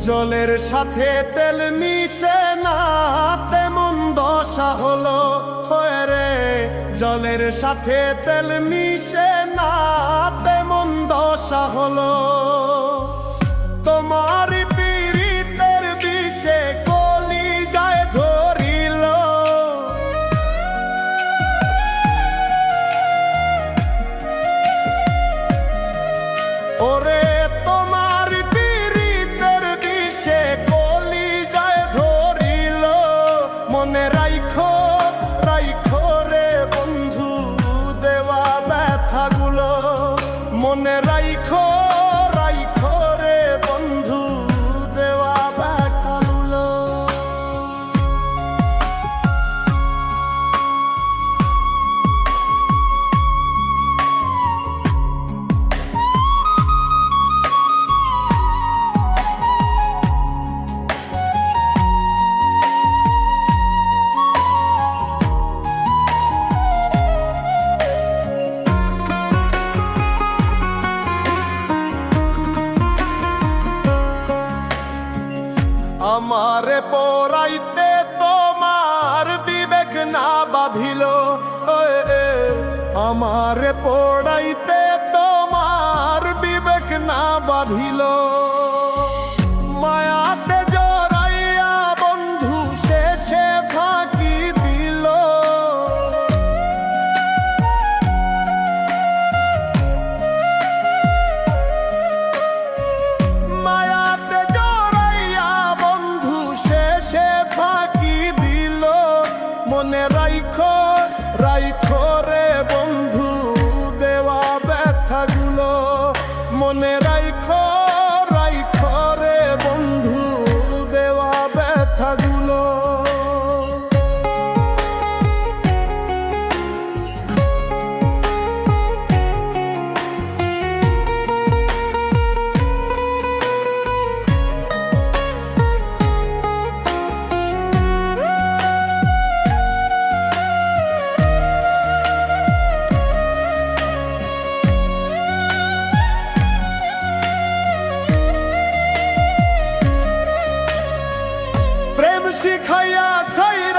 জলের সাথে তেল মিশে না তেমন দশা হলো হয়ে রে। জলের সাথে তেল মিশে না তেমন দশা হলো। তোমার পীড়িতের বিষে কলিজায় ধরিল। ওরে তোমার পীড়িতের বিষে কলিজায় ধরিল। মনে রাইখো রাইখো রে বন্ধু দেওয়া ব্যথাগুলো। মনে রাইখো রাইখো রে বন্ধু দেওয়া ব্যথাগুলো। আমারে পড়াইতে তোমার বিবেক না বাঁধিল। আমারে পড়াইতে তোমার বিবেক না বাঁধিল। মায়াতে জড়াইয়া বন্ধু শেষে ফাঁকি দিল। মায়াতে জড়াইয়া বন্ধু শেষে ফাঁকি দিল। মনে রাইখো রাইখো রে বন্ধু দেওয়া ব্যথাগুলো। মনে রাইখো রাইখো রে বন্ধু দেওয়া ব্যথাগুলো। প্রেম শিখাইয়া ছাইরা